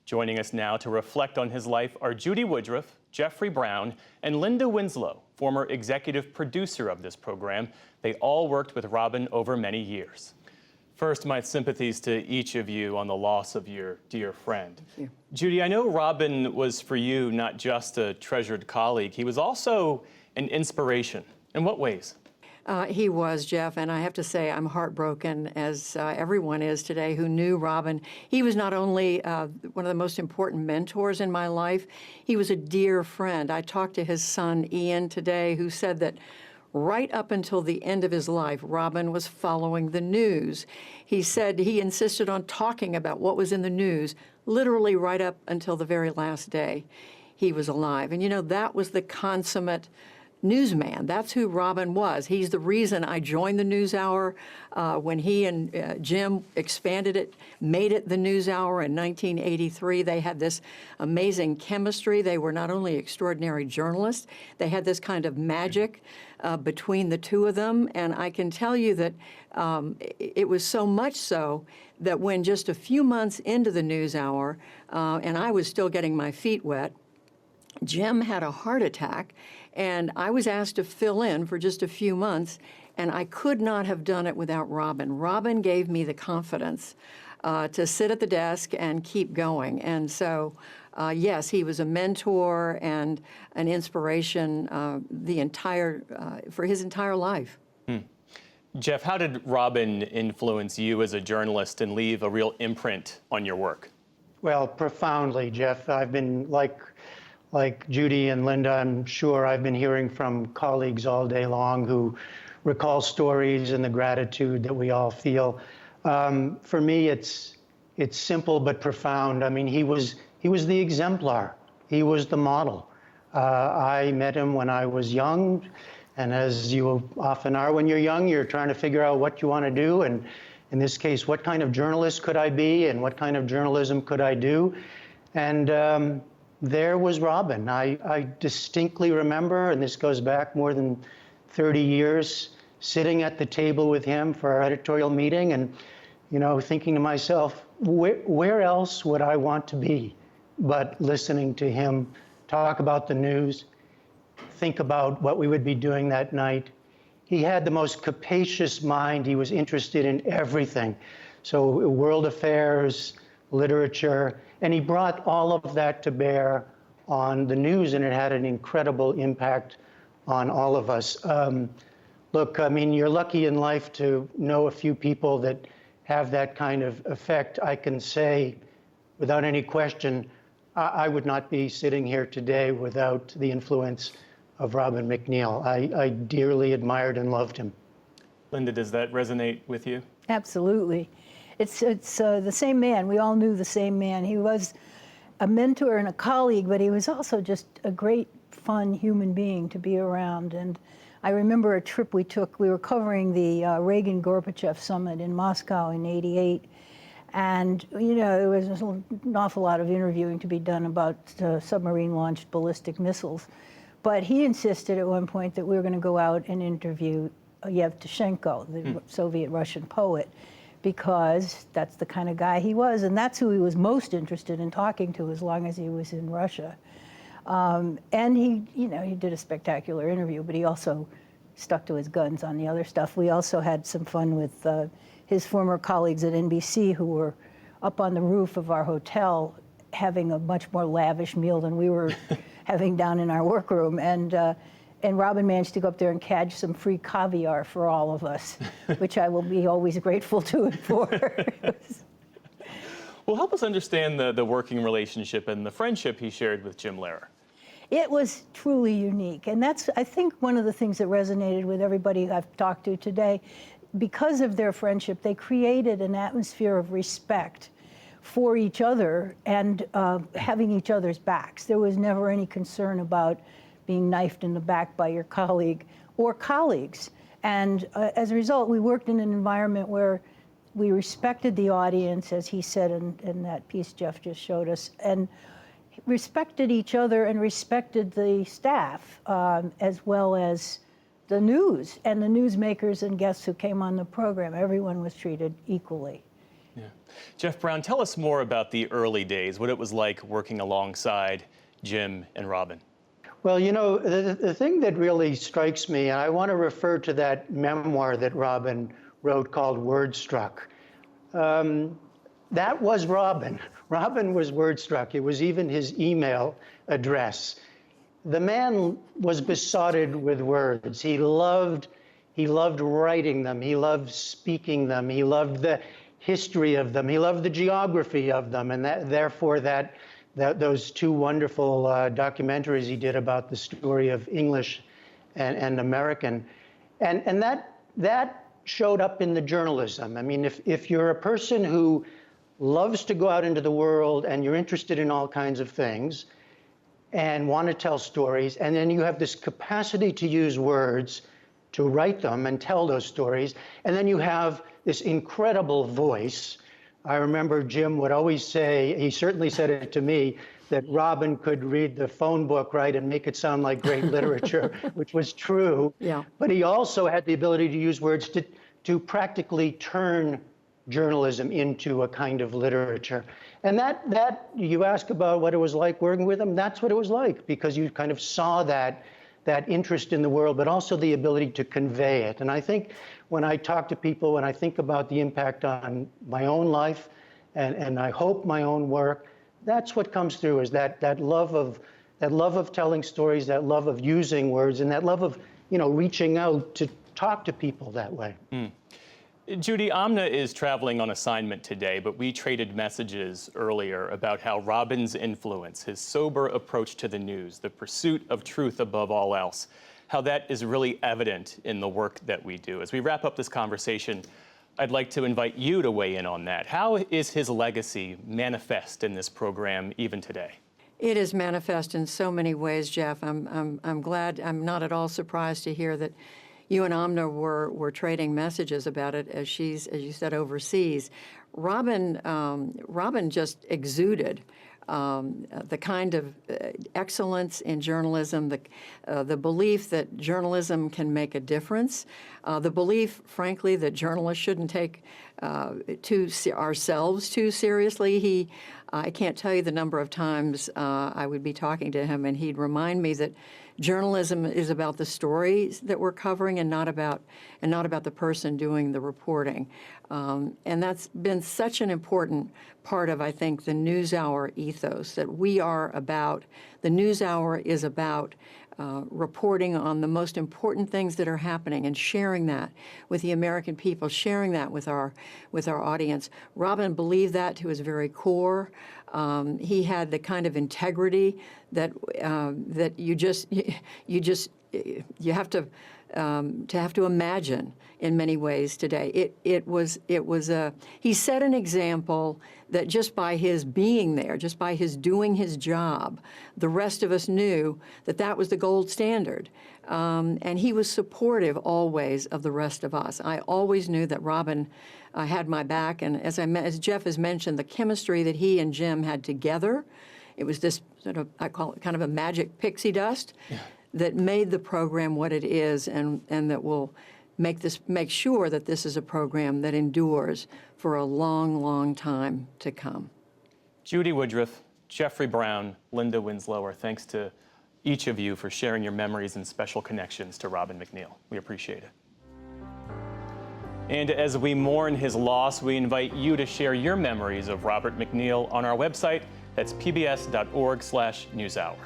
Joining us now to reflect on his life are Judy Woodruff, Jeffrey Brown, and Linda Winslow, former executive producer of this program. They all worked with Robin over many years. First, my sympathies to each of you on the loss of your dear friend. Thank you. Judy, I know Robin was for you not just a treasured colleague, he was also an inspiration. In what ways? He was, Jeff, and I have to say I'm heartbroken, as everyone is today who knew Robin. He was not only one of the most important mentors in my life, he was a dear friend. I talked to his son, Ian, today, who said that right up until the end of his life, Robin was following the news. He said he insisted on talking about what was in the news, literally right up until the very last day he was alive. And you know, that was the consummate newsman. That's who Robin was. He's the reason I joined the NewsHour when he and Jim expanded it, made it the NewsHour in 1983. They had this amazing chemistry. They were not only extraordinary journalists, they had this kind of magic between the two of them. And I can tell you that it was so much so that when just a few months into the NewsHour, and I was still getting my feet wet, Jim had a heart attack, and I was asked to fill in for just a few months, and I could not have done it without Robin. Robin gave me the confidence to sit at the desk and keep going. And so, yes, he was a mentor and an inspiration for his entire life. Jeff, how did Robin influence you as a journalist and leave a real imprint on your work? Well, profoundly, Jeff. I've been like Judy and Linda, I'm sure I've been hearing from colleagues all day long who recall stories and the gratitude that we all feel. For me, it's simple but profound. I mean, he was the exemplar. He was the model. I met him when I was young, and as you often are when you're young, you're trying to figure out what you want to do, and in this case, what kind of journalist could I be, and what kind of journalism could I do? And there was Robin. I distinctly remember, and this goes back more than 30 years, sitting at the table with him for our editorial meeting and, you know, thinking to myself, where else would I want to be but listening to him talk about the news, think about what we would be doing that night. He had the most capacious mind. He was interested in everything. So world affairs, literature, and he brought all of that to bear on the news, and it had an incredible impact on all of us. Look, I mean, you're lucky in life to know a few people that have that kind of effect. I can say, without any question, I would not be sitting here today without the influence of Robert MacNeil. I dearly admired and loved him. Linda, does that resonate with you? Absolutely. It's the same man. We all knew the same man. He was a mentor and a colleague, but he was also just a great, fun human being to be around. And I remember a trip we took. We were covering the Reagan-Gorbachev summit in Moscow in '88. And, you know, there was an awful lot of interviewing to be done about submarine-launched ballistic missiles. But he insisted at one point that we were going to go out and interview Yevtushenko, the Soviet-Russian poet, because that's the kind of guy he was, and that's who he was most interested in talking to as long as he was in Russia. And he did a spectacular interview, but he also stuck to his guns on the other stuff. We also had some fun with his former colleagues at NBC who were up on the roof of our hotel having a much more lavish meal than we were having down in our workroom. And Robin managed to go up there and catch some free caviar for all of us, which I will be always grateful to him for. Well, help us understand the working relationship and the friendship he shared with Jim Lehrer. It was truly unique. And that's, I think, one of the things that resonated with everybody I've talked to today. Because of their friendship, they created an atmosphere of respect for each other and having each other's backs. There was never any concern about being knifed in the back by your colleague or colleagues. And as a result, we worked in an environment where we respected the audience, as he said in that piece Jeff just showed us, and respected each other and respected the staff, as well as the news and the newsmakers and guests who came on the program. Everyone was treated equally. Yeah. Jeff Brown, tell us more about the early days, what it was like working alongside Jim and Robin. Well, you know, the thing that really strikes me, and I want to refer to that memoir that Robin wrote called Wordstruck. That was Robin. Robin was wordstruck. It was even his email address. The man was besotted with words. He loved writing them. He loved speaking them. He loved the history of them. He loved the geography of them. And therefore, those two wonderful documentaries he did about the story of English and American. And that showed up in the journalism. I mean, if you're a person who loves to go out into the world and you're interested in all kinds of things and want to tell stories, and then you have this capacity to use words to write them and tell those stories, and then you have this incredible voice. I remember Jim would always say, he certainly said it to me, that Robin could read the phone book, right, and make it sound like great literature, which was true. Yeah. But he also had the ability to use words to practically turn journalism into a kind of literature. And that you ask about what it was like working with him, that's what it was like, because you kind of saw that interest in the world, but also the ability to convey it. And I think when I talk to people, when I think about the impact on my own life, and I hope my own work, that's what comes through, is that love of telling stories, that love of using words, and that love of, you know, reaching out to talk to people that way. Mm. Judy, Amna is traveling on assignment today, but we traded messages earlier about how Robin's influence, his sober approach to the news, the pursuit of truth above all else, how that is really evident in the work that we do. As we wrap up this conversation, I'd like to invite you to weigh in on that. How is his legacy manifest in this program even today? It is manifest in so many ways, Jeff. I'm glad. I'm not at all surprised to hear that you and Amna were trading messages about it, as you said, overseas. Robin just exuded the kind of excellence in journalism, the belief that journalism can make a difference, the belief, frankly, that journalists shouldn't take ourselves too seriously. I can't tell you the number of times I would be talking to him, and he'd remind me that journalism is about the stories that we're covering, and not about the person doing the reporting. And that's been such an important part of, I think, the NewsHour ethos, that we are about. The NewsHour is about reporting on the most important things that are happening and sharing that with the American people, sharing that with our audience. Robin believed that to his very core. He had the kind of integrity that you have to imagine in many ways today. He set an example that just by his being there, just by his doing his job, the rest of us knew that was the gold standard. And he was supportive always of the rest of us. I always knew that Robin had my back, and as Jeff has mentioned, the chemistry that he and Jim had together, it was this sort of, I call it kind of a magic pixie dust, that made the program what it is, and that will make sure that this is a program that endures for a long, long time to come. Judy Woodruff, Jeffrey Brown, Linda Winslow, our thanks to each of you for sharing your memories and special connections to Robert MacNeil. We appreciate it. And as we mourn his loss, we invite you to share your memories of Robert MacNeil on our website. That's pbs.org/newshour.